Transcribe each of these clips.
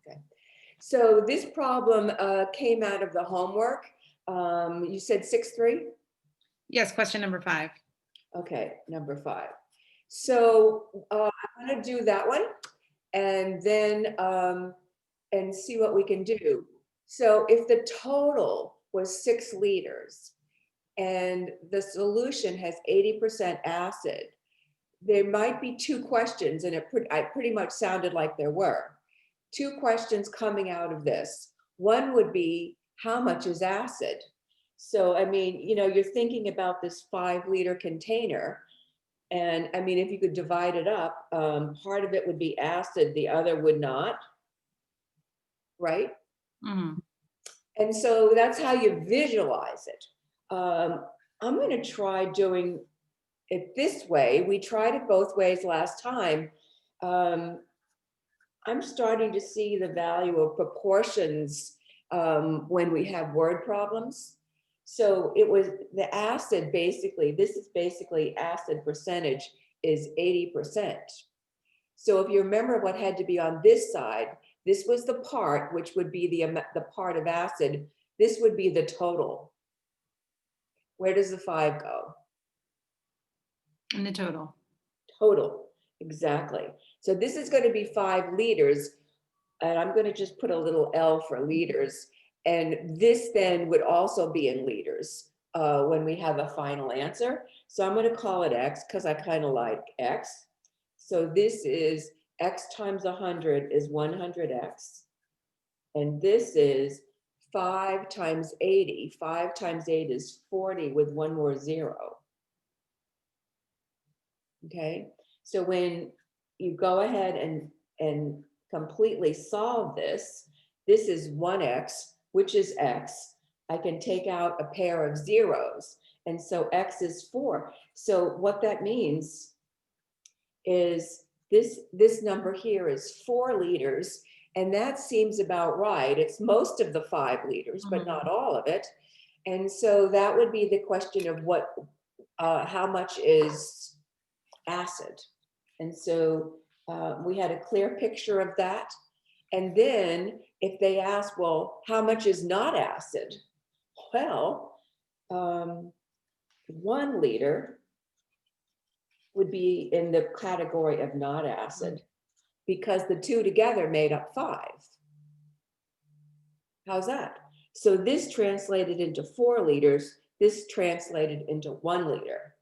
Okay. So this problem came out of the homework. You said 6-3? Yes, question number 5. Okay, number 5. So I'm going to do that one and then and see what we can do. So if the total was 6 liters and the solution has 80% acid, there might be 2 questions, and I pretty much sounded like there were 2 questions coming out of this. One would be, how much is acid? So, I mean, you know, you're thinking about this 5-liter container. And I mean, if you could divide it up, part of it would be acid, the other would not, right? Mm-hmm. And so that's how you visualize it. I'm going to try doing it this way. We tried it both ways last time. I'm starting to see the value of proportions when we have word problems. So it was the acid, basically, this is basically acid percentage is 80%. So if you remember what had to be on this side, this was the part, which would be the part of acid. This would be the total. Where does the 5 go? In the total. Total, exactly. So this is going to be 5 liters, and I'm going to just put a little L for liters. And this then would also be in liters when we have a final answer. So I'm going to call it X because I kind of like X. So this is X times 100 is 100X. And this is 5 times 80. 5 times 8 is 40 with 1 more 0. Okay, so when you go ahead and completely solve this, this is 1x, which is x. I can take out a pair of zeros, and so x is 4. So what that means is this number here is 4 liters, and that seems about right. It's most of the 5 liters, but not all of it. And so that would be the question of what, how much is acid. And so we had a clear picture of that. And then if they ask, well, how much is not acid? Well, 1 liter would be in the category of not acid because the 2 together made up 5. How's that? So this translated into 4 liters, this translated into 1 liter.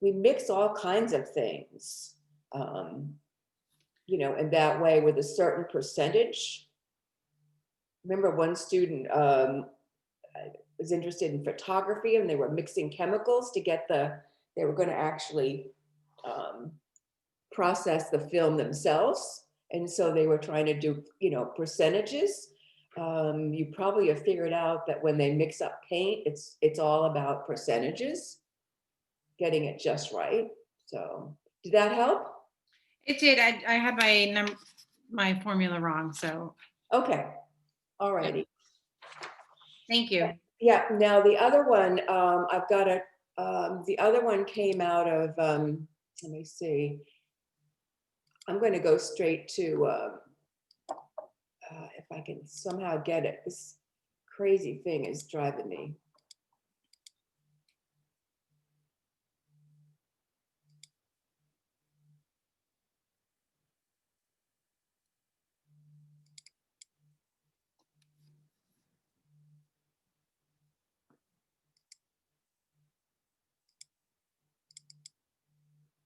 We mix all kinds of things, you know, in that way with a certain percentage. Remember one student was interested in photography and they were mixing chemicals to get they were going to actually process the film themselves. And so they were trying to do, you know, percentages. You probably have figured out that when they mix up paint, it's all about percentages, getting it just right. So did that help? It did. I had my formula wrong, so. Okay. All righty. Thank you. Yeah. Now the other one, I've got the other one came out of, let me see. I'm going to go straight to, if I can somehow get it. This crazy thing is driving me.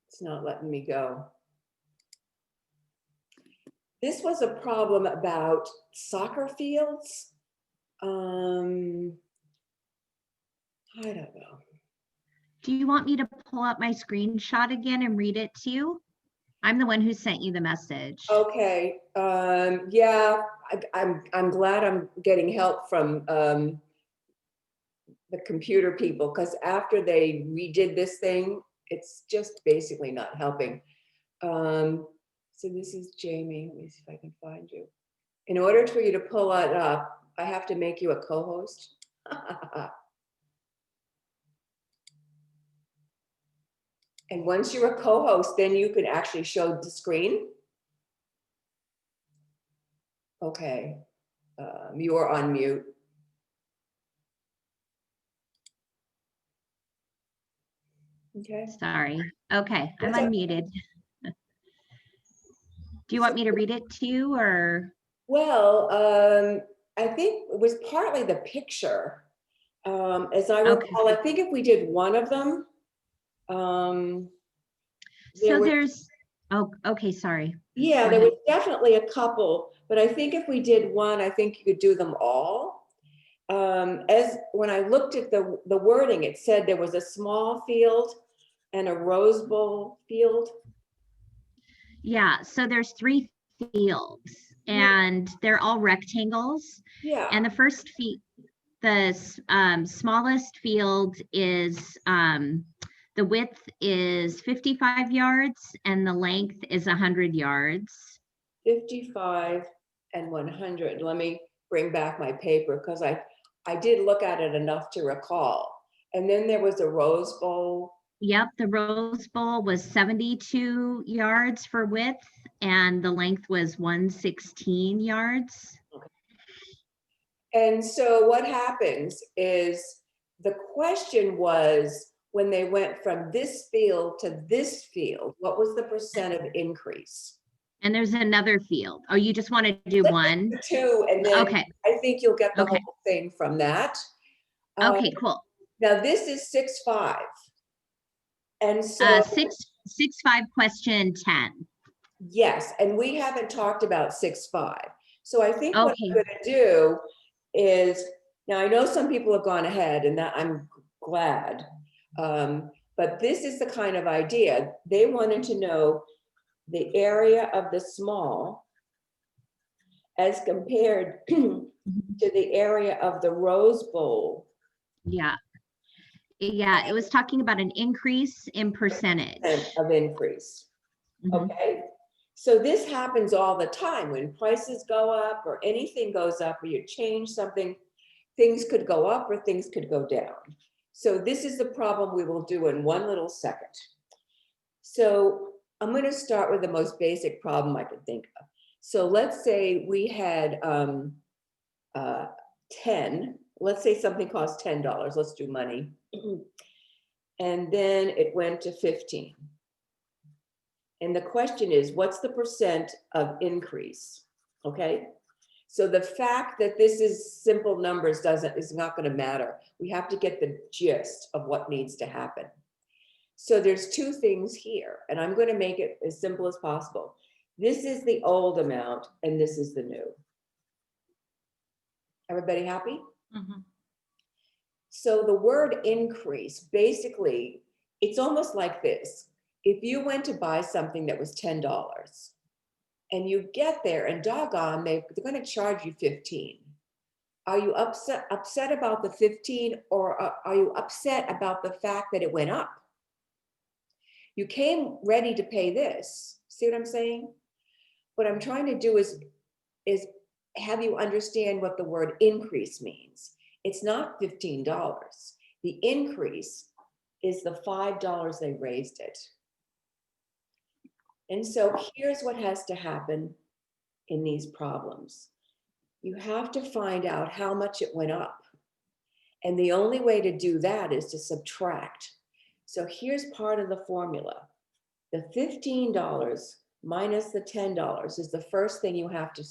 It's not letting me go. This was a problem about soccer fields. I don't know. Do you want me to pull up my screenshot again and read it to you? I'm the one who sent you the message. Okay. Yeah, I'm glad I'm getting help from the computer people, because after they redid this thing, it's just basically not helping. So this is Jamie. Let me see if I can find you. In order for you to pull it up, I have to make you a co-host. And once you're a co-host, then you can actually show the screen. Okay, you are on mute. Okay. Sorry. Okay, I'm That's okay. unmuted. Do you want me to read it to you or? Well, I think it was partly the picture. As I Okay. recall, I think if we did one of them, there So was, there's, oh, okay, sorry. yeah, Go there ahead. was definitely a couple, but I think if we did one, I think you could do them all. As when I looked at the wording, it said there was a small field and a Rose Bowl field. Yeah, so there's 3 fields Yeah. and they're all rectangles. Yeah. And the first smallest field is, the width is 55 yards and the length is 100 yards. 55 and 100. Let me bring back my paper because I did look at it enough to recall. And then there was a Rose Bowl. Yep, the Rose Bowl was 72 yards for width and the length was 116 yards. And so what happens is the question was when they went from this field to this field, what was the percent of increase? And there's another field. Oh, you just want to do one? Two, and then Okay, I think you'll get the okay, whole thing from that. okay, cool. Now this is 6.5. And so, 6.5 question 10. yes, and we haven't talked about 6.5. So I think what Okay, I'm going to do is, now I know some people have gone ahead and that I'm glad, but this is the kind of idea. They wanted to know the area of the small as compared to the area of the Rose Bowl. yeah. Yeah, it was talking about an increase in percentage. Of increase. Mhm. Okay, so this happens all the time when prices go up or anything goes up or you change something, things could go up or things could go down. So this is the problem we will do in one little second. So I'm going to start with the most basic problem I could think of. So let's say we had 10, let's say something costs $10, let's do money. And then it went to 15. And the question is, what's the percent of increase? Okay. So the fact that this is simple numbers is not going to matter. We have to get the gist of what needs to happen. So there's 2 things here, and I'm going to make it as simple as possible. This is the old amount, and this is the new. Everybody happy? Mhm. So the word increase, basically, it's almost like this. If you went to buy something that was $10 and you get there and doggone, they're going to charge you 15. Are you upset about the 15 or are you upset about the fact that it went up? You came ready to pay this. See what I'm saying? What I'm trying to do is have you understand what the word increase means. It's not $15. The increase is the $5 they raised it. And so here's what has to happen in these problems. You have to find out how much it went up. And the only way to do that is to subtract. So here's part of the formula. The $15 minus the $10 is the first thing you have to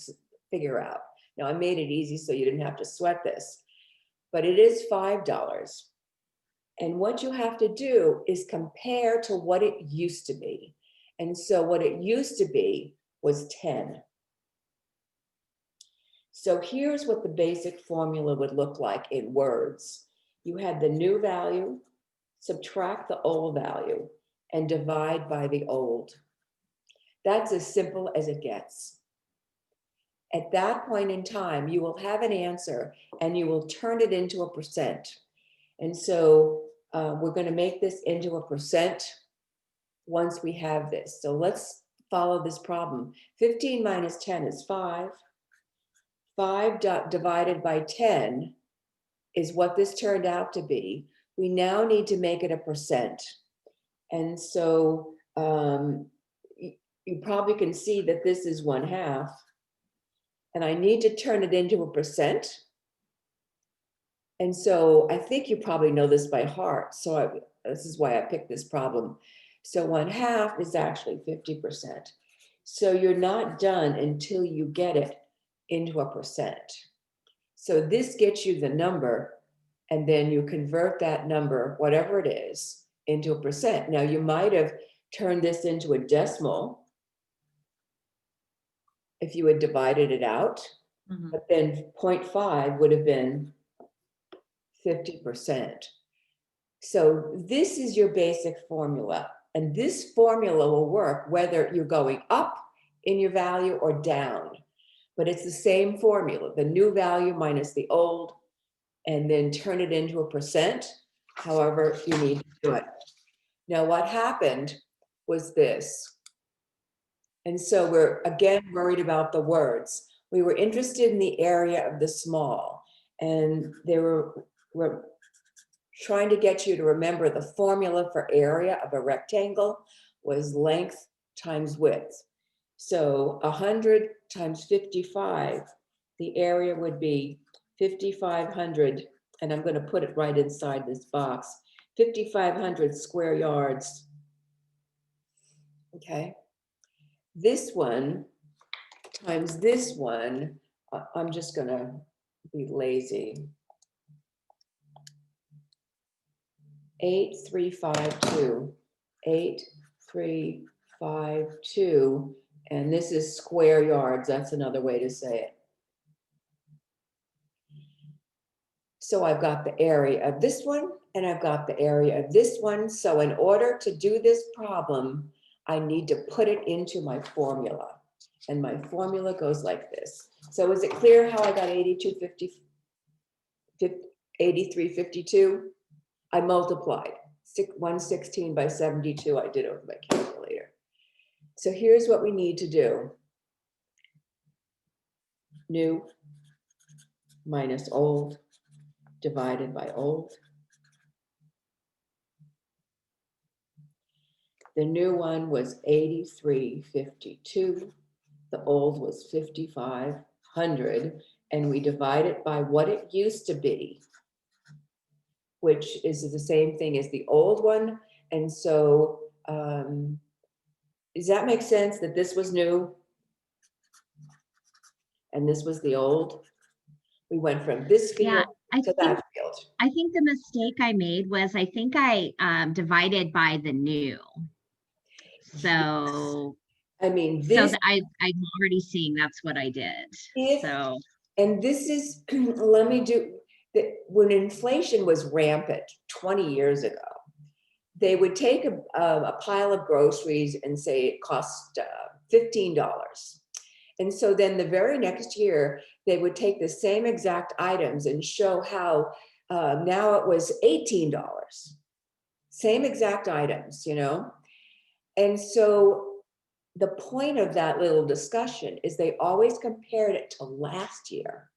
figure out. Now I made it easy so you didn't have to sweat this, but it is $5. And what you have to do is compare to what it used to be. And so what it used to be was 10. So here's what the basic formula would look like in words. You had the new value, subtract the old value, and divide by the old. That's as simple as it gets. At that point in time, you will have an answer and you will turn it into a percent. And so we're going to make this into a percent once we have this. So let's follow this problem. 15 minus 10 is 5. 5 divided by 10 is what this turned out to be. We now need to make it a percent. And so you probably can see that this is 1/2. and I need to turn it into a percent. And so I think you probably know this by heart. So this is why I picked this problem. So 1/2 is actually 50%. So you're not done until you get it into a percent. So this gets you the number, and then you convert that number, whatever it is, into a percent. Now you might have turned this into a decimal if you had divided it out, Mhm. but then 0.5 would have been 50%. So this is your basic formula, and this formula will work whether you're going up in your value or down, but it's the same formula, the new value minus the old, and then turn it into a percent, however you need to do it. Now, what happened was this. And so we're again worried about the words. We were interested in the area of the small, and they were trying to get you to remember the formula for area of a rectangle was length times width. So 100 times 55, the area would be 5,500, and I'm going to put it right inside this box, 5,500 square yards. Okay. This one times this one, I'm just going to be lazy. 8352, 8352, and this is square yards. That's another way to say it. So I've got the area of this one, and I've got the area of this one. So in order to do this problem, I need to put it into my formula. And my formula goes like this. So is it clear how I got 8352? I multiplied 116 by 72. I did it with my calculator. So here's what we need to do. New minus old divided by old. The new one was 8352. The old was 5,500. And we divide it by what it used to be, which is the same thing as the old one. And so does that make sense that this was new and this was the old? We went from this Yeah, field I to think that field. I think the mistake I made was I think I divided by the new. So I mean, so this that I'm already seeing that's what I did. if, So and this is, let me do, that when inflation was rampant 20 years ago, they would take a pile of groceries and say it cost $15. And so then the very next year, they would take the same exact items and show how now it was $18. Same exact items, you know? And so the point of that little discussion is they always compared it to last year,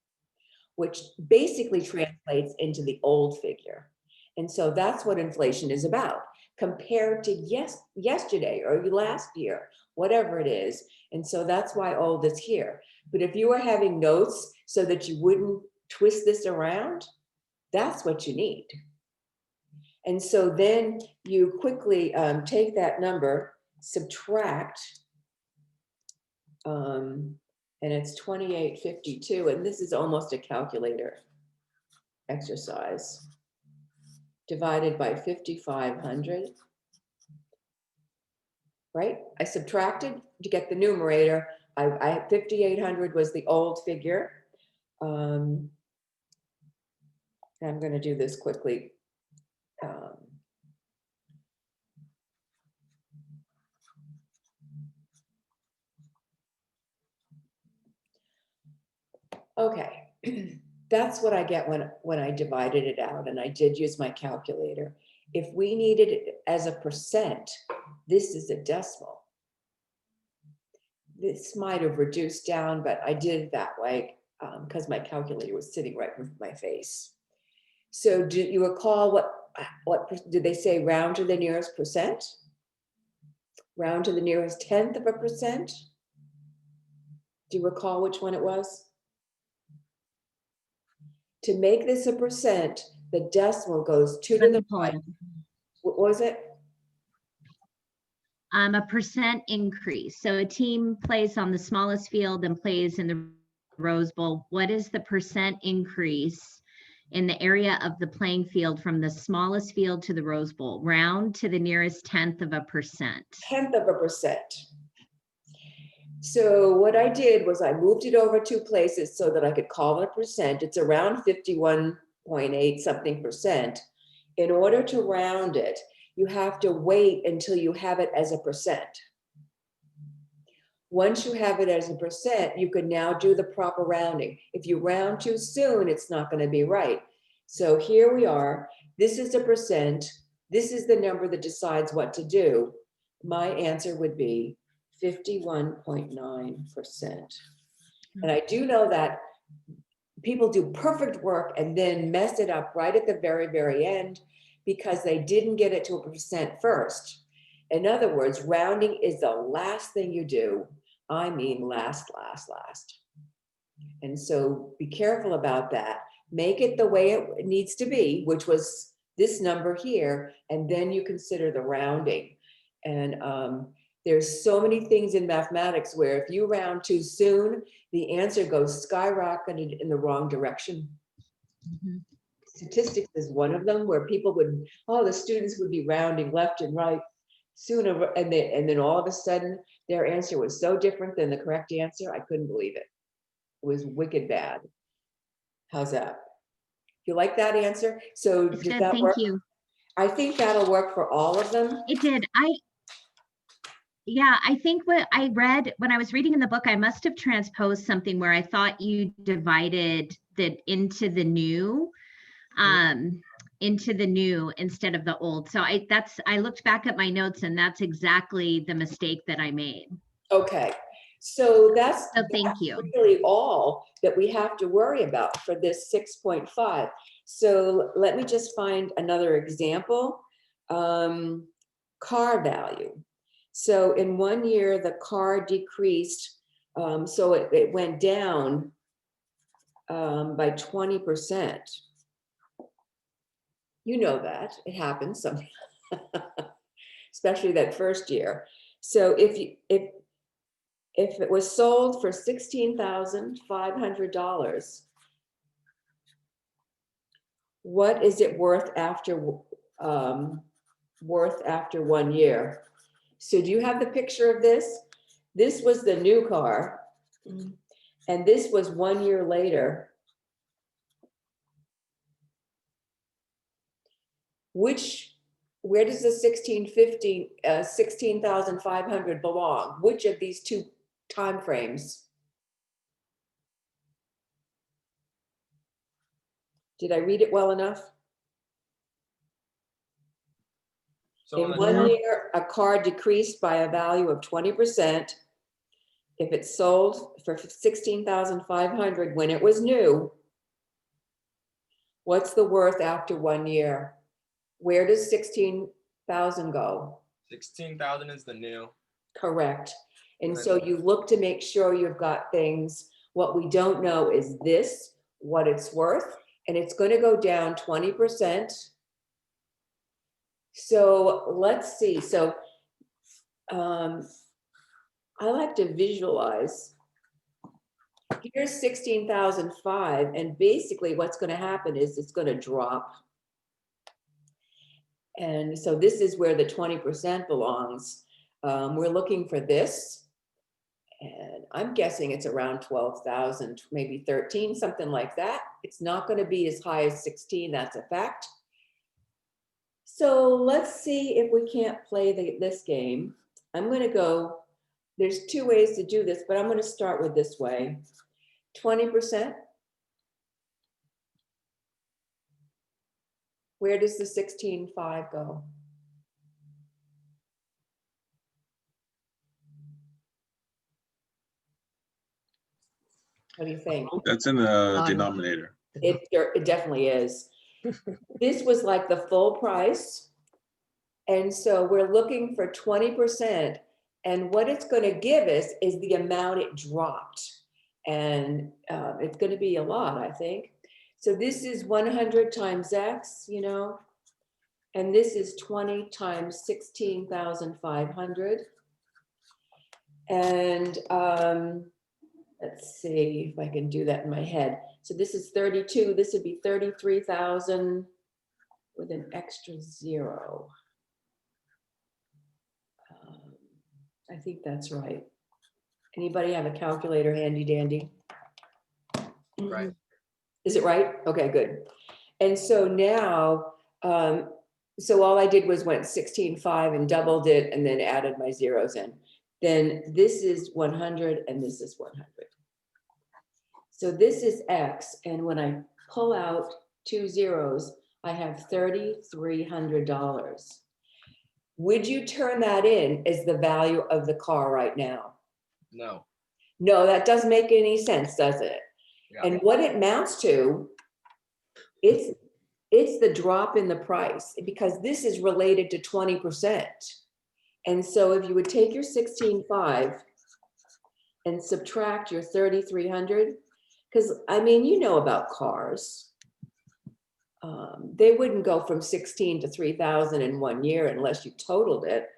which basically translates into the old figure. And so that's what inflation is about, compared to yesterday or last year, whatever it is. And so that's why old is here. But if you were having notes so that you wouldn't twist this around, that's what you need. And so then you quickly take that number, subtract, and it's 2852, and this is almost a calculator exercise, divided by 5,500, right? I subtracted to get the numerator. I 5,800 was the old figure. I'm going to do this quickly. Okay, that's what I get when I divided it out, and I did use my calculator. If we needed it as a percent, this is a decimal. This might have reduced down, but I did it that way because my calculator was sitting right in my face. So do you recall what did they say? Round to the nearest percent? Round to the nearest tenth of a percent? Do you recall which one it was? To make this a percent, the decimal goes 2 to Let me the pull right. it up. What was it? A percent increase. So a team plays on the smallest field and plays in the Rose Bowl. What is the percent increase in the area of the playing field from the smallest field to the Rose Bowl? Round to the nearest 1/10 of a percent. 1/10 of a percent. So what I did was I moved it over 2 places so that I could call it a percent. It's around 51.8 something percent. In order to round it, you have to wait until you have it as a percent. Once you have it as a percent, you can now do the proper rounding. If you round too soon, it's not going to be right. So here we are. This is a percent. This is the number that decides what to do. My answer would be 51.9%. And I do know that people do perfect work and then mess it up right at the very, very end because they didn't get it to a percent first. In other words, rounding is the last thing you do. I mean, last. And so be careful about that. Make it the way it needs to be, which was this number here, and then you consider the rounding. And there's so many things in mathematics where if you round too soon, the answer goes skyrocketed in the wrong direction. Mhm. Statistics is one of them where people would, the students would be rounding left and right sooner, and then all of a sudden their answer was so different than the correct answer. I couldn't believe it. It was wicked bad. How's that? You like that answer? So It's does good, that thank work? you. I think that'll work for all of them. It did. Yeah, I think what I read when I was reading in the book, I must have transposed something where I thought you divided that into the new instead of the old. So I looked back at my notes and that's exactly the mistake that I made. Okay, so that's thank you. really all that we have to worry about for this 6.5. So let me just find another example. Car value. So in 1 year, the car decreased, so it went down by 20%. You know that, it happens, especially that first year. So if it was sold for $16,500, what is it worth after 1 year? So do you have the picture of this? This was the new car, and this was 1 year later. Where does the 16,500 belong? Which of these two time frames? Did I read it well enough? So In 1 year, a car decreased by a value of 20%. If it sold for 16,500 when it was new, what's the worth after 1 year? Where does 16,000 go? 16,000 is the new. Correct. And so you look to make sure you've got things. What we don't know is this, what it's worth, and it's going to go down 20%. So let's see. So I like to visualize. Here's 16,005, and basically what's going to happen is it's going to drop. And so this is where the 20% belongs. We're looking for this, and I'm guessing it's around 12,000, maybe 13, something like that. It's not going to be as high as 16, that's a fact. So let's see if we can't play this game. I'm going to go, there's 2 ways to do this, but I'm going to start with this way. 20%. Where does the 16.5 go? What do you think? That's in the denominator. It definitely is. This was like the full price. And so we're looking for 20%. And what it's going to give us is the amount it dropped. And it's going to be a lot, I think. So this is 100 times X, you know, and this is 20 times 16,500. And let's see if I can do that in my head. So this is 32, this would be 33,000 with an extra zero. I think that's right. Anybody have a calculator handy dandy? Right. Is it right? Okay, good. And so now, so all I did was went 16.5 and doubled it and then added my zeros in. Then this is 100 and this is 100. So this is X, and when I pull out 2 zeros, I have $3,300. Would you turn that in as the value of the car right now? No. No, that doesn't make any sense, does it? Yeah. And what it amounts to, it's the drop in the price, because this is related to 20%. And so if you would take your 16.5 and subtract your 3,300, because I mean, you know about cars. They wouldn't go from 16 to 3,000 in 1 year unless you totaled it.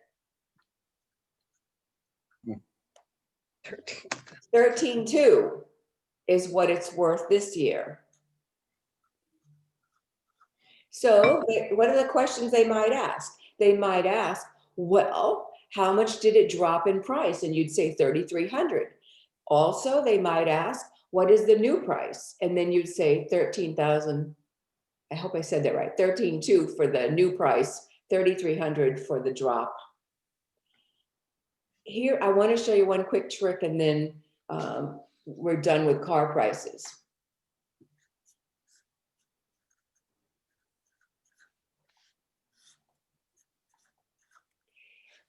13.2 is what it's worth this year. So what are the questions they might ask? They might ask, well, how much did it drop in price? And you'd say 3,300. Also, they might ask, what is the new price? And then you'd say 13,000. I hope I said that right. 13.2 for the new price, 3,300 for the drop. Here, I want to show you one quick trick, and then we're done with car prices.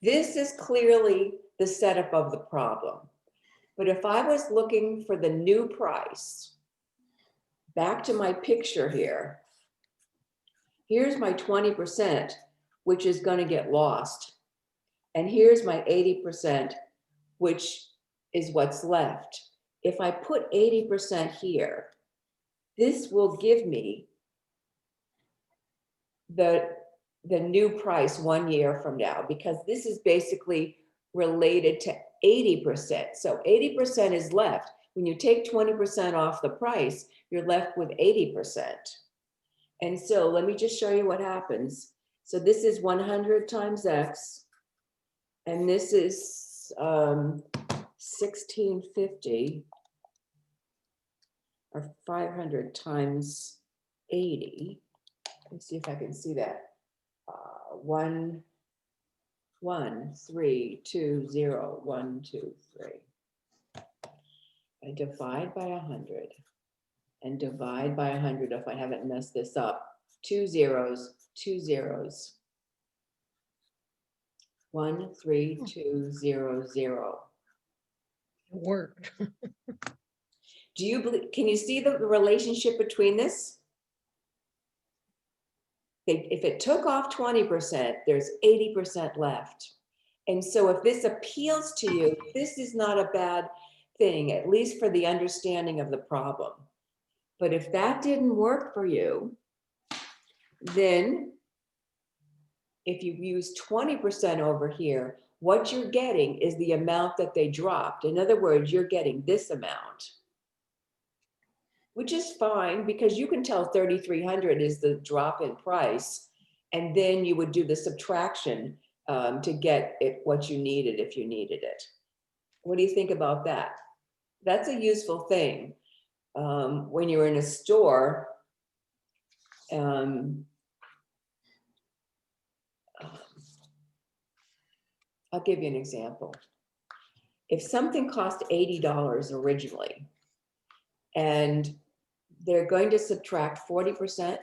This is clearly the setup of the problem. But if I was looking for the new price, back to my picture here, here's my 20%, which is going to get lost. And here's my 80%, which is what's left. If I put 80% here, this will give me the new price 1 year from now, because this is basically related to 80%. So 80% is left. When you take 20% off the price, you're left with 80%. And so let me just show you what happens. So this is 100 times X, and this is 1650, or 500 times 80. Let's see if I can see that. 1, 1, 3, 2, 0, 1, 2, 3. I divide by 100 and divide by 100 if I haven't messed this up. 2 zeros, 2 zeros. 1, 3, 2, 0, 0. It worked. Do you believe, can you see the relationship between this? If it took off 20%, there's 80% left. And so if this appeals to you, this is not a bad thing, at least for the understanding of the problem. But if that didn't work for you, then if you use 20% over here, what you're getting is the amount that they dropped. In other words, you're getting this amount, which is fine, because you can tell 3,300 is the drop in price, and then you would do the subtraction to get it what you needed if you needed it. What do you think about that? That's a useful thing. When you're in a store, I'll give you an example. If something cost $80 originally, and they're going to subtract 40%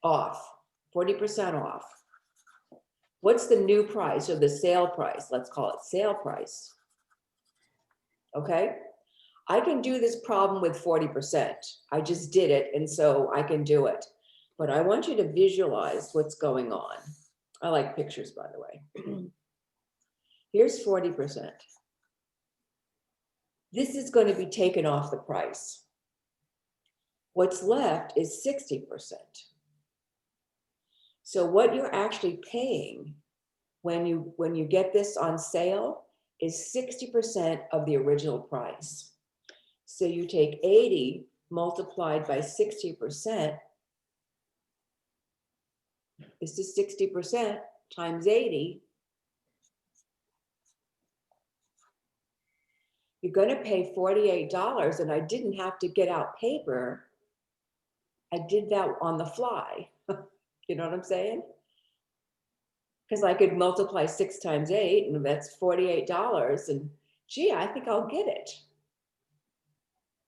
off, 40% off. What's the new price, or the sale price? Let's call it sale price. Okay, I can do this problem with 40%. I just did it, and so I can do it. But I want you to visualize what's going on. I like pictures, by the way. Here's 40%. This is going to be taken off the price. What's left is 60%. So what you're actually paying when you get this on sale is 60% of the original price. So you take 80 multiplied by 60%. This is 60% times 80. You're going to pay $48, and I didn't have to get out paper. I did that on the fly. You know what I'm saying? Because I could multiply 6 times 8, and that's $48. And gee, I think I'll get it.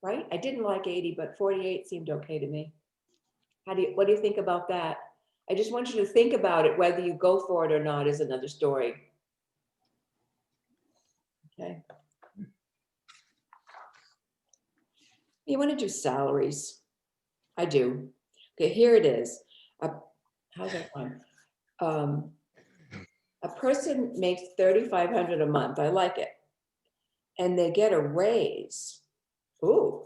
Right? I didn't like 80, but 48 seemed okay to me. What do you think about that? I just want you to think about it. Whether you go for it or not is another story. Okay. You want to do salaries? I do. Okay, here it is. How's that one? A person makes $3,500 a month. I like it. And they get a raise. Ooh,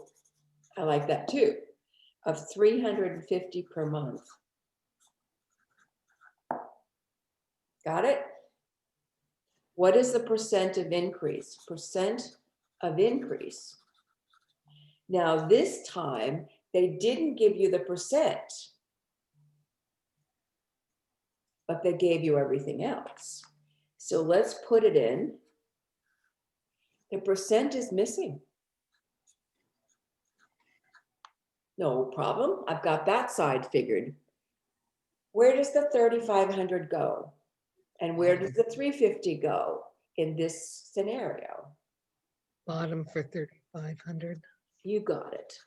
I like that too. Of $350 per month. Got it? What is the percent of increase? Percent of increase. Now this time they didn't give you the percent, but they gave you everything else. So let's put it in. The percent is missing. No problem. I've got that side figured. Where does the 3,500 go? And where does the 350 go in this scenario? Bottom for 3,500. You got it.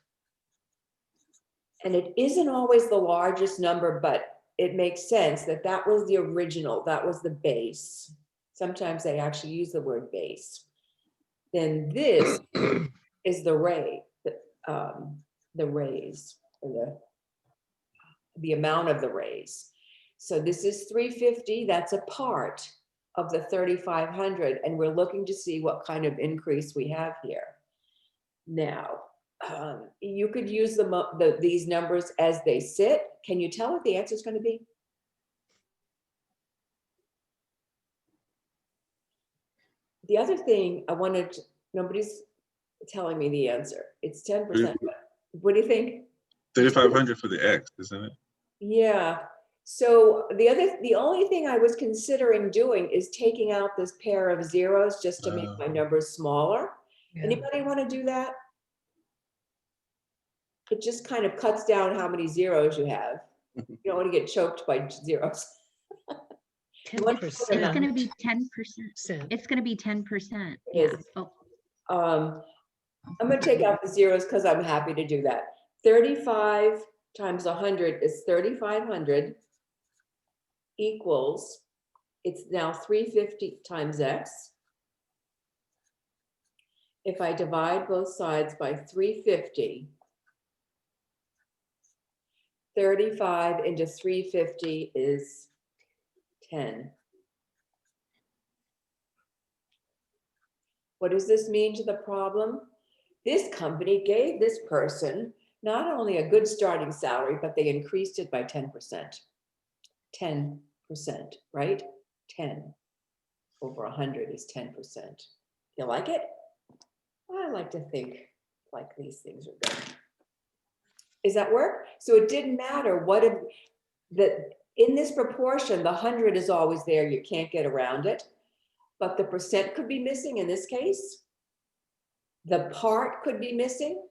And it isn't always the largest number, but it makes sense that that was the original, that was the base. Sometimes they actually use the word base. Then this is the raise, or the amount of the raise. So this is 350, that's a part of the 3,500, and we're looking to see what kind of increase we have here. Now, you could use these numbers as they sit. Can you tell what the answer is going to be? The other thing I wanted, nobody's telling me the answer. It's 10%. What do you think? 3,500 for the X, isn't it? Yeah. So the only thing I was considering doing is taking out this pair of zeros just to make my numbers smaller. Yeah. Anybody want to do that? It just kind of cuts down how many zeros you have. You don't want to get choked by zeros. 10%. It's going to be 10%. Percent. It's going to be 10%. It Yeah. is. Oh, I'm going to take out the zeros because I'm happy to do that. 35 times 100 is 3,500 equals, it's now 350 times X. If I divide both sides by 350, 35 into 350 is 10. What does this mean to the problem? This company gave this person not only a good starting salary, but they increased it by 10%. 10%, right? 10 over 100 is 10%. You like it? I like to think like these things are good. Does that work? So it didn't matter what in this proportion, the 100 is always there. You can't get around it. But the percent could be missing in this case. The part could be missing,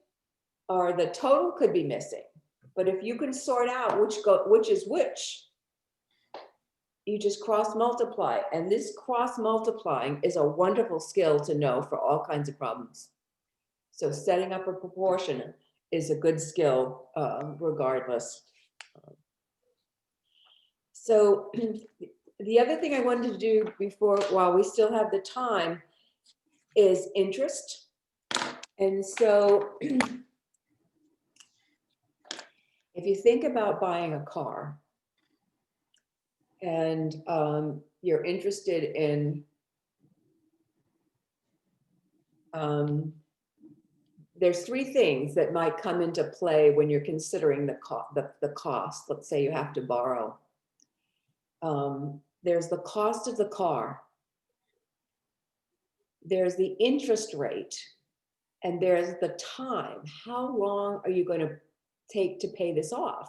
or the total could be missing. But if you can sort out which is which, you just cross multiply. And this cross multiplying is a wonderful skill to know for all kinds of problems. So setting up a proportion is a good skill regardless. So the other thing I wanted to do while we still have the time, is interest. And so if you think about buying a car, and you're interested in there's three things that might come into play when you're considering the cost. Let's say you have to borrow. There's the cost of the car. There's the interest rate, and there's the time. How long are you going to take to pay this off?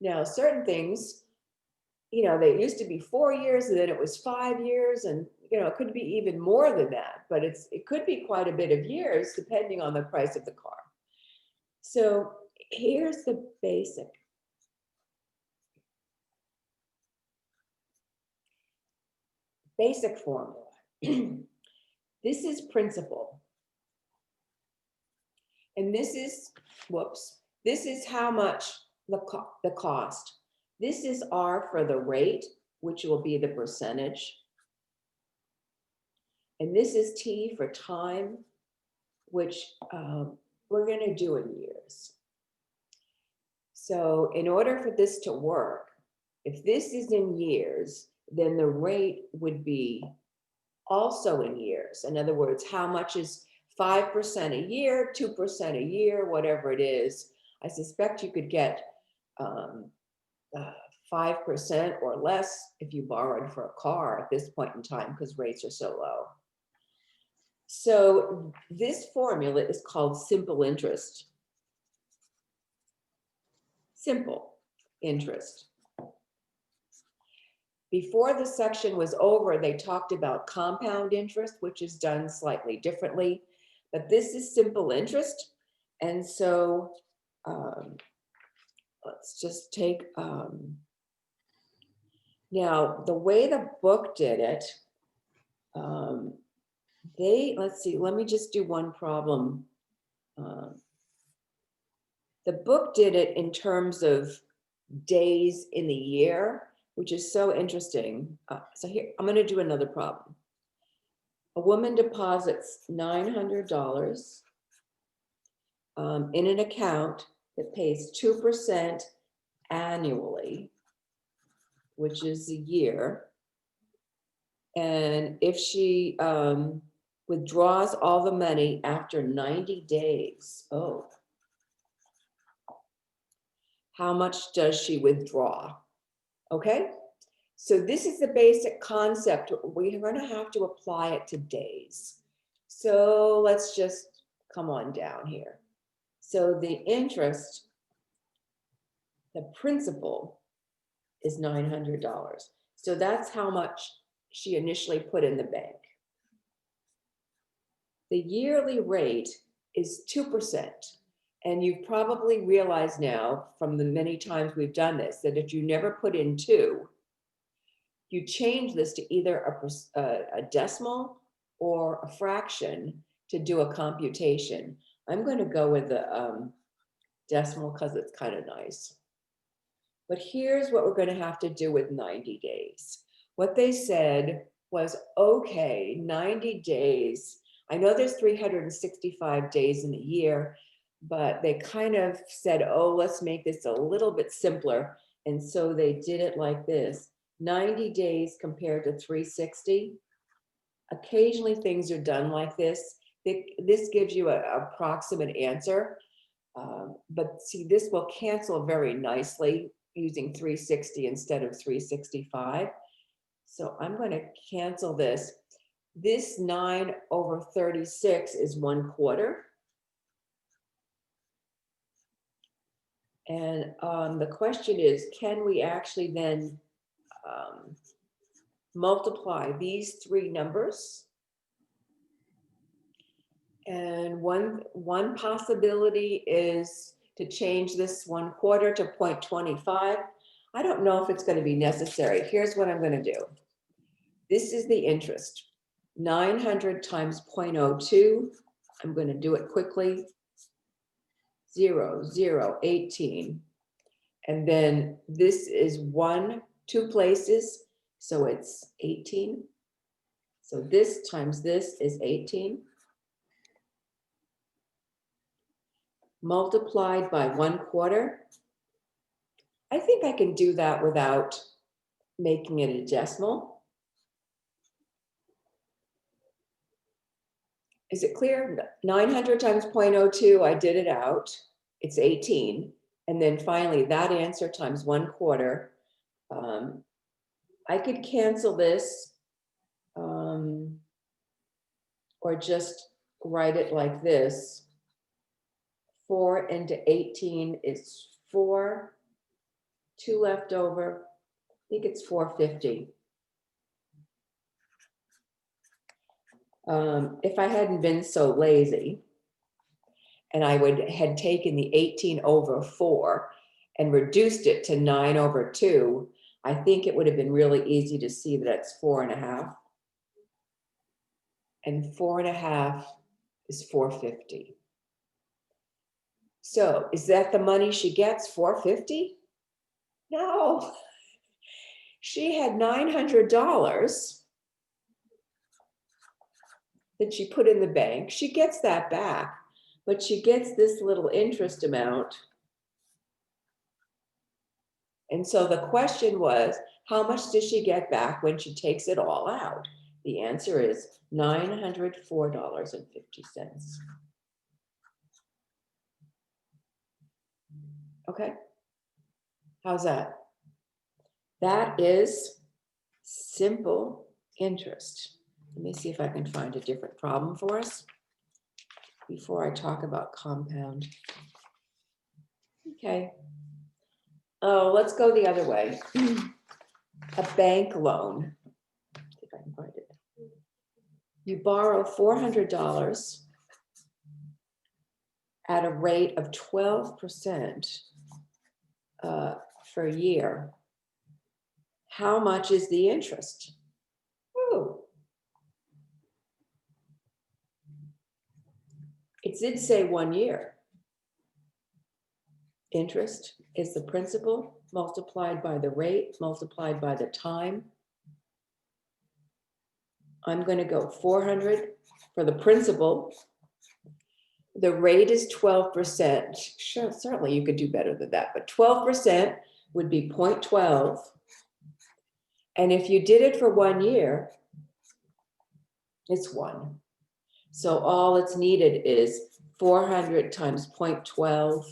Now, certain things, they used to be 4 years, and then it was 5 years, and it could be even more than that, but it could be quite a bit of years depending on the price of the car. So here's the basic. Basic formula. This is principal. And this is, this is how much the cost. This is R for the rate, which will be the percentage. And this is T for time, which we're going to do in years. So in order for this to work, if this is in years, then the rate would be also in years. In other words, how much is 5% a year, 2% a year, whatever it is. I suspect you could get 5% or less if you borrowed for a car at this point in time because rates are so low. So this formula is called simple interest. Simple interest. Before the section was over, they talked about compound interest, which is done slightly differently, but this is simple interest. And so let's just take, now the way the book did it, let's see, let me just do one problem. The book did it in terms of days in the year, which is so interesting. So here, I'm going to do another problem. A woman deposits $900 in an account that pays 2% annually, which is a year. And if she withdraws all the money after 90 days, how much does she withdraw? Okay, so this is the basic concept. We're going to have to apply it to days. So let's just come on down here. So the interest, the principal is $900. So that's how much she initially put in the bank. The yearly rate is 2%. And you've probably realized now from the many times we've done this, that if you never put in 2, you change this to either a decimal or a fraction to do a computation. I'm going to go with the decimal because it's kind of nice. But here's what we're going to have to do with 90 days. What they said was, okay, 90 days. I know there's 365 days in a year, but they kind of said, oh, let's make this a little bit simpler. And so they did it like this, 90 days compared to 360. Occasionally things are done like this. This gives you an approximate answer. But see, this will cancel very nicely using 360 instead of 365. So I'm going to cancel this. This 9/36 is 1/4. And the question is, can we actually then multiply these 3 numbers? And one possibility is to change this 1/4 to 0.25. I don't know if it's going to be necessary. Here's what I'm going to do. This is the interest. 900 times 0.02. I'm going to do it quickly. 0, 0, 18. And then this is 2 places. So it's 18. So this times this is 18. Multiplied by 1/4. I think I can do that without making it a decimal. Is it clear? 900 times 0.02, I did it out. It's 18. And then finally, that answer times 1/4. I could cancel this or just write it like this. 4 into 18 is 4. 2 left over. I think it's 450. If I hadn't been so lazy, and I had taken the 18 over 4 and reduced it to 9 over 2, I think it would have been really easy to see that it's 4.5. And 4.5 is 450. So is that the money she gets, 450? No. She had $900 that she put in the bank. She gets that back, but she gets this little interest amount. And so the question was, how much does she get back when she takes it all out? The answer is $904.50. Okay, how's that? That is simple interest. Let me see if I can find a different problem for us before I talk about compound. Okay. Oh, let's go the other way. A bank loan. See if I can find it. You borrow $400 at a rate of 12% for a year. How much is the interest? Ooh. It did say 1 year. Interest is the principal multiplied by the rate multiplied by the time. I'm going to go 400 for the principal. The rate is 12%. Sure, certainly you could do better than that, but 12% would be 0.12. And if you did it for 1 year, it's 1. So all it's needed is 400 times 0.12.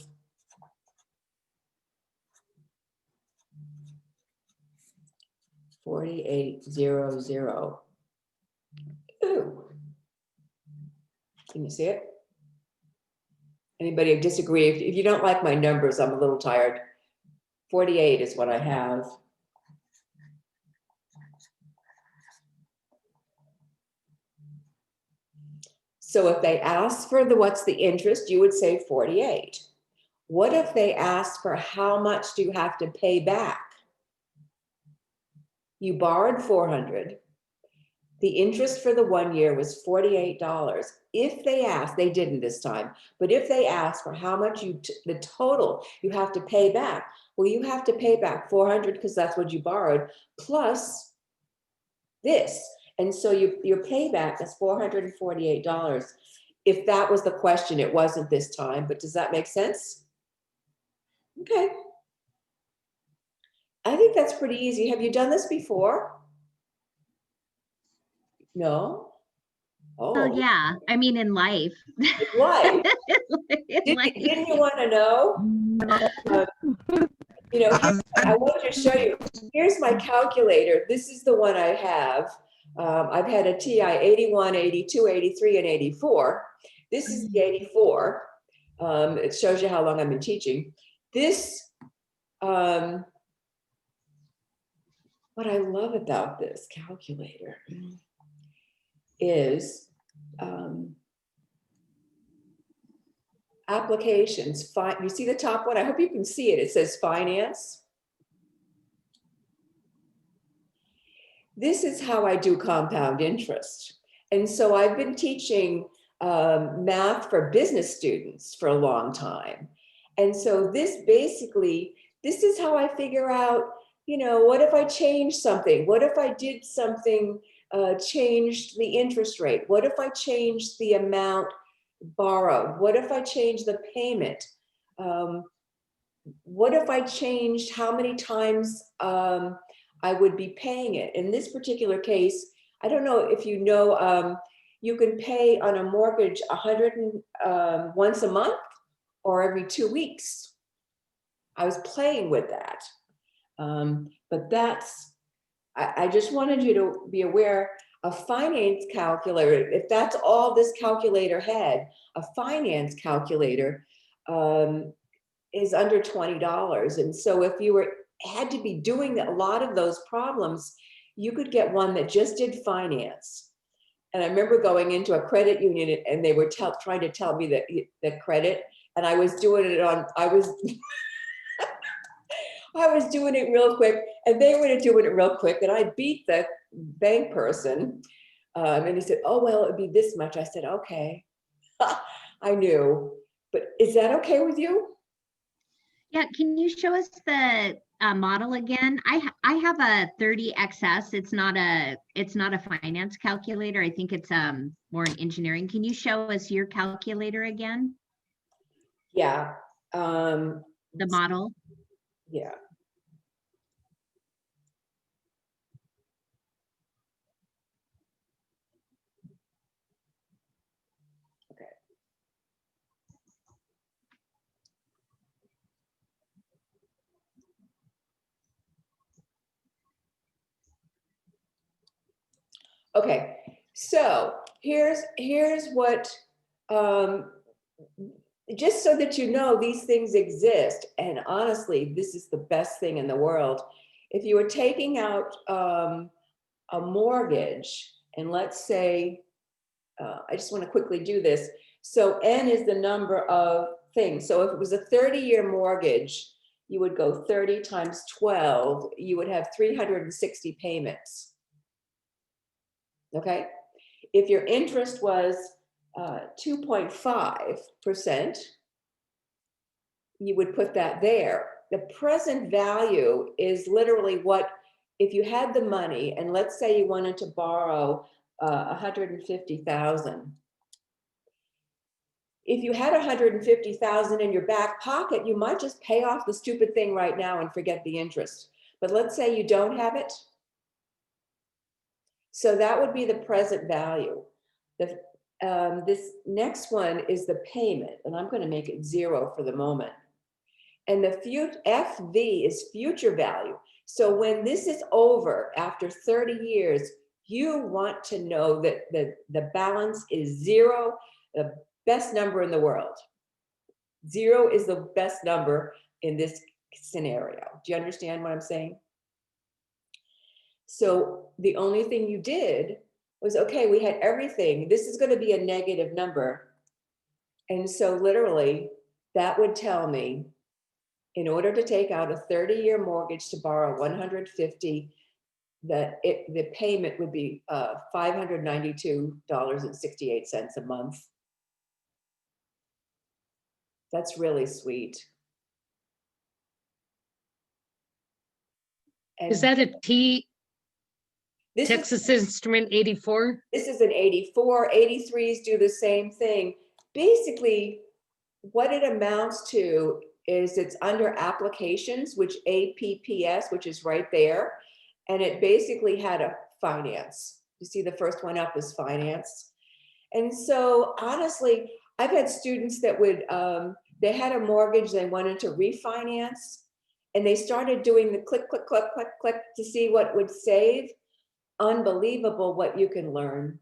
$48.00. Ooh. Can you see it? Anybody disagree? If you don't like my numbers, I'm a little tired. 48 is what I have. So if they ask for what's the interest, you would say 48. What if they ask for how much do you have to pay back? You borrowed 400. The interest for the 1 year was $48. If they ask, they didn't this time, but if they ask for how much the total you have to pay back, well, you have to pay back 400 because that's what you borrowed, plus this. And so your payback is $448. If that was the question, it wasn't this time, but does that make sense? Okay. I think that's pretty easy. Have you done this before? No? Oh, Well, yeah, I mean, in life. life. In life. Didn't you want to know? I wanted to show you. Here's my calculator. This is the one I have. I've had a TI 81, 82, 83, and 84. This is the 84. It shows you how long I've been teaching. This, what I love about this calculator is applications. You see the top one? I hope you can see it. It says finance. This is how I do compound interest. And so I've been teaching math for business students for a long time. And so this is how I figure out, what if I change something? What if I did something, changed the interest rate? What if I changed the amount borrowed? What if I changed the payment? What if I changed how many times I would be paying it. In this particular case, I don't know if you know, you can pay on a mortgage 100 once a month or every 2 weeks. I was playing with that. But that's, I just wanted you to be aware, a finance calculator, if that's all this calculator had, a finance calculator is under $20. And so if you had to be doing a lot of those problems, you could get one that just did finance. And I remember going into a credit union and they were trying to tell me that the credit, and I was doing it on, I was doing it real quick and they were doing it real quick. And I beat the bank person. And he said, oh, well, it'd be this much. I said, okay, I knew, but is that okay with you? Yeah, can you show us the model again? I have a 30XS. It's not a finance calculator. I think it's more an engineering. Can you show us your calculator again? Yeah. The model? Yeah. Okay. Okay, so here's what, just so that you know these things exist, and honestly, this is the best thing in the world. If you were taking out a mortgage, and let's say, I just want to quickly do this. So N is the number of things. So if it was a 30-year mortgage, you would go 30 times 12, you would have 360 payments. Okay? If your interest was 2.5%, you would put that there. The present value is literally what, if you had the money, and let's say you wanted to borrow 150,000. If you had 150,000 in your back pocket, you might just pay off the stupid thing right now and forget the interest. But let's say you don't have it. So that would be the present value. This next one is the payment, and I'm going to make it 0 for the moment. And the FV is future value. So when this is over after 30 years, you want to know that the balance is 0, the best number in the world. 0 is the best number in this scenario. Do you understand what I'm saying? So the only thing you did was, okay, we had everything. This is going to be a negative number. And so literally that would tell me, in order to take out a 30-year mortgage to borrow 150, that the payment would be $592.68 a month. That's really sweet. And Is that a this Texas Instrument 84? This is an 84, 83s do the same thing. Basically, what it amounts to is it's under applications, which APPS, which is right there. And it basically had a finance. You see the first one up is finance. And so honestly, I've had students that would, they had a mortgage, they wanted to refinance, and they started doing the click, click, click, click, click to see what would save. Unbelievable what you can learn.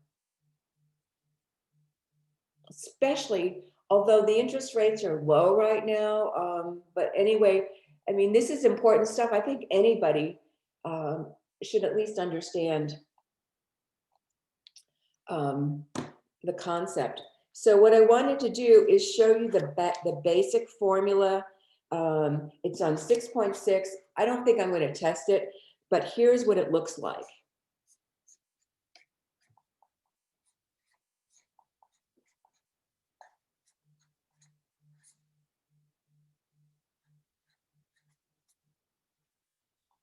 Especially, although the interest rates are low right now, but anyway, I mean, this is important stuff. I think anybody should at least understand the concept. So what I wanted to do is show you the basic formula. It's on 6.6. I don't think I'm going to test it, but here's what it looks like.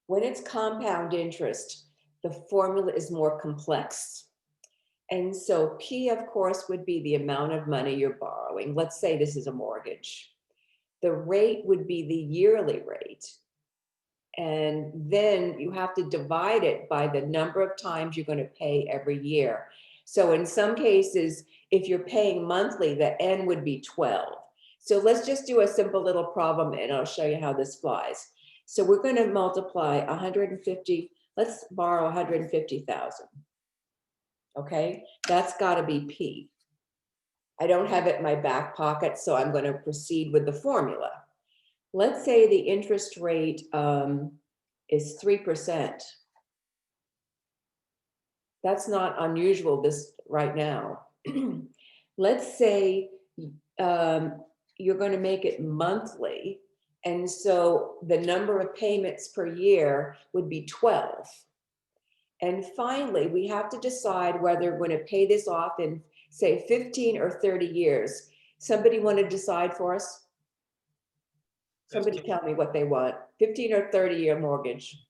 When it's compound interest, the formula is more complex. And so P, of course, would be the amount of money you're borrowing. Let's say this is a mortgage. The rate would be the yearly rate. And then you have to divide it by the number of times you're going to pay every year. So in some cases, if you're paying monthly, the N would be 12. So let's just do a simple little problem and I'll show you how this flies. So we're going to multiply 150, let's borrow 150,000. Okay, that's got to be P. I don't have it in my back pocket, so I'm going to proceed with the formula. Let's say the interest rate is 3%. That's not unusual this right now. Let's say you're going to make it monthly. And so the number of payments per year would be 12. And finally, we have to decide whether we're going to pay this off in, say, 15 or 30 years. Somebody want to decide for us? Somebody 15. tell me what they want. 15 or 30-year mortgage?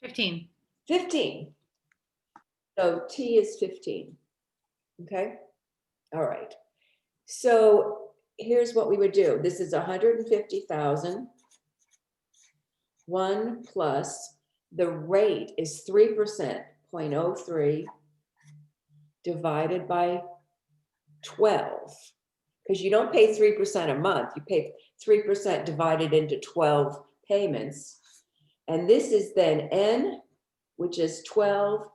15. 15. So T is 15. Okay. All right. So here's what we would do. This is 150,000. 1 plus the rate is 3%, 0.03 divided by 12. Because you don't pay 3% a month, you pay 3% divided into 12 payments. And this is then N, which is 12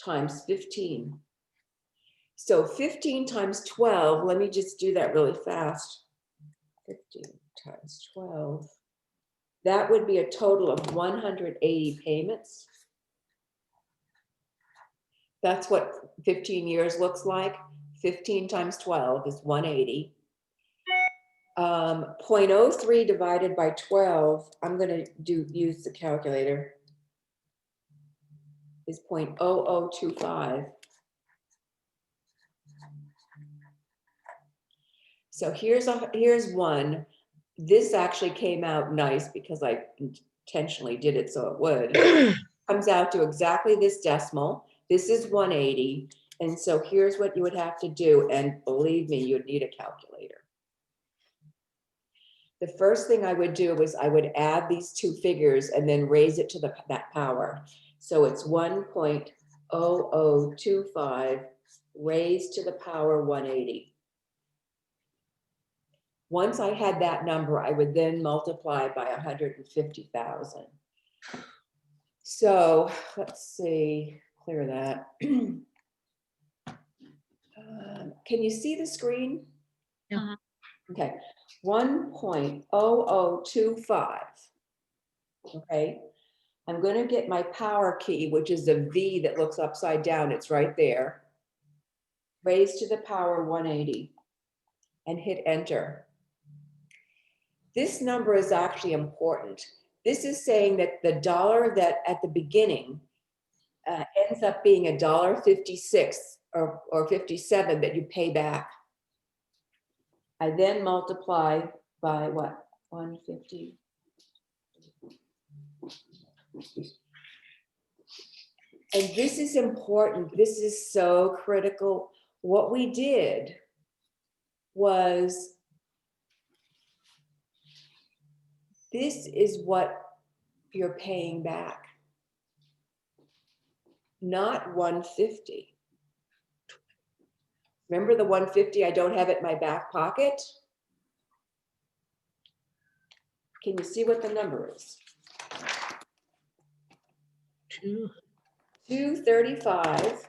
times 15. So 15 times 12, let me just do that really fast. 15 times 12. That would be a total of 180 payments. That's what 15 years looks like. 15 times 12 is 180. 0.03 divided by 12, I'm going to use the calculator, is 0.0025. So here's one. This actually came out nice because I intentionally did it so it would. Comes out to exactly this decimal. This is 180. And so here's what you would have to do. And believe me, you'd need a calculator. The first thing I would do was I would add these two figures and then raise it to that power. So it's 1.0025 raised to the power 180. Once I had that number, I would then multiply by 150,000. So let's see, clear that. Can you see the screen? Yeah. Okay, 1.0025. Okay, I'm going to get my power key, which is a V that looks upside down. It's right there. Raised to the power 180 and hit enter. This number is actually important. This is saying that the dollar that at the beginning ends up being $1.56 or 57 that you pay back. I then multiply by what? 150. And this is important. This is so critical. What we did was, this is what you're paying back, not 150. Remember the 150, I don't have it in my back pocket? Can you see what the number is? 235,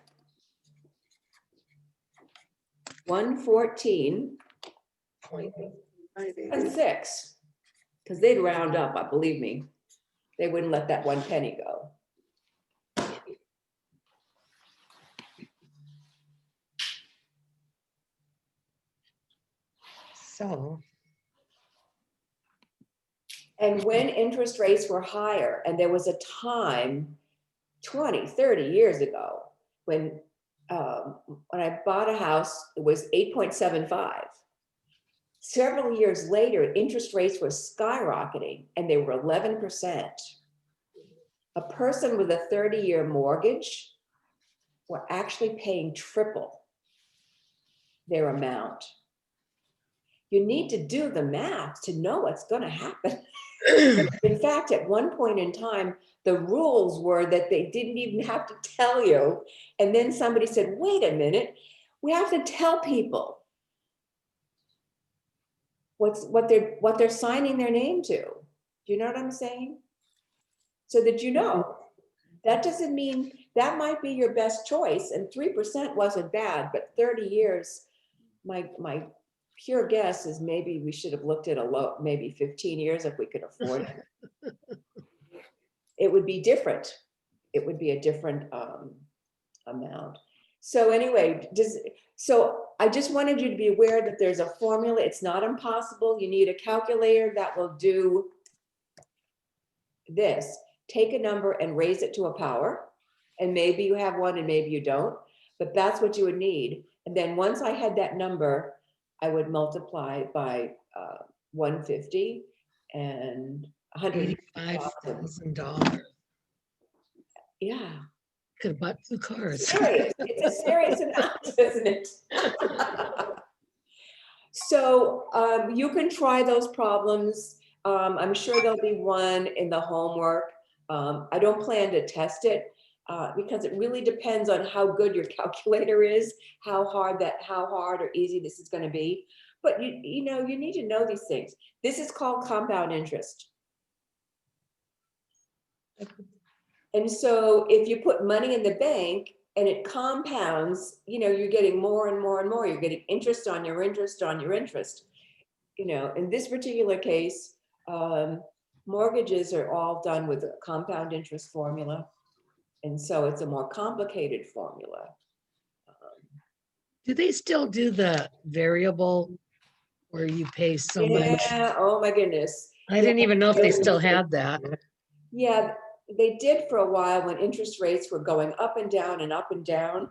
114, and 6. Because they'd round up, believe me. They wouldn't let that 1 penny go. So, And when interest rates were higher, and there was a time 20, 30 years ago when I bought a house, it was 8.75. Several years later, interest rates were skyrocketing and they were 11%. A person with a 30-year mortgage were actually paying triple their amount. You need to do the math to know what's going to happen. In fact, at one point in time, the rules were that they didn't even have to tell you. And then somebody said, wait a minute, we have to tell people what they're signing their name to. Do you know what I'm saying? So that you know. That doesn't mean, that might be your best choice, and 3% wasn't bad, but 30 years, my pure guess is maybe we should have looked at a low, maybe 15 years if we could afford it. It would be different. It would be a different amount. So anyway, so I just wanted you to be aware that there's a formula. It's not impossible. You need a calculator that will do this. Take a number and raise it to a power. And maybe you have one and maybe you don't, but that's what you would need. And then once I had that number, I would multiply by 150 and 100. $85,000. Yeah. Could have bought 2 cars. Serious. It's a serious amount, isn't it? So you can try those problems. I'm sure there'll be one in the homework. I don't plan to test it because it really depends on how good your calculator is, how hard or easy this is going to be. But you know, you need to know these things. This is called compound interest. And so if you put money in the bank and it compounds, you know, you're getting more and more and more. You're getting interest on your interest on your interest. You know, in this particular case, mortgages are all done with a compound interest formula. And so it's a more complicated formula. Do they still do the variable where you pay so much? Yeah, oh my goodness. I didn't even know if they still had that. Yeah, they did for a while when interest rates were going up and down and up and down.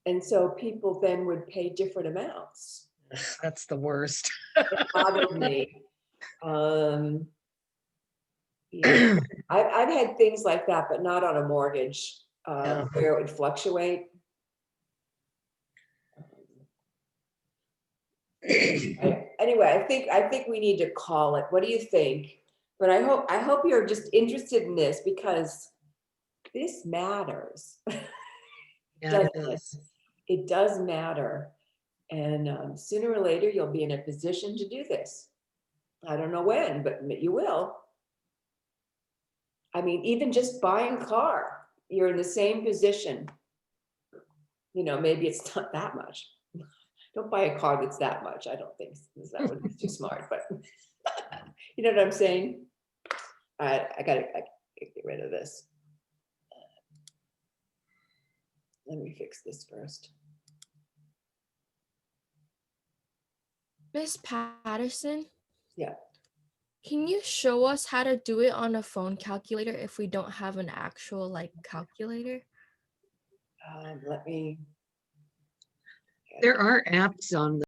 And so people then would pay different amounts. That's the worst. It bothered me. Yeah, I've had things like that, but not on a mortgage Yeah. where it would fluctuate. Anyway, I think we need to call it. What do you think? But I hope you're just interested in this because this matters. Yeah, it is. It does matter. And sooner or later, you'll be in a position to do this. I don't know when, but you will. I mean, even just buying a car, you're in the same position. You know, maybe it's not that much. Don't buy a car that's that much. I don't think that would be too smart, but you know what I'm saying? I gotta get rid of this. Let me fix this first. Miss Patterson? Yeah. Can you show us how to do it on a phone calculator if we don't have an actual like calculator? Let me. There are apps on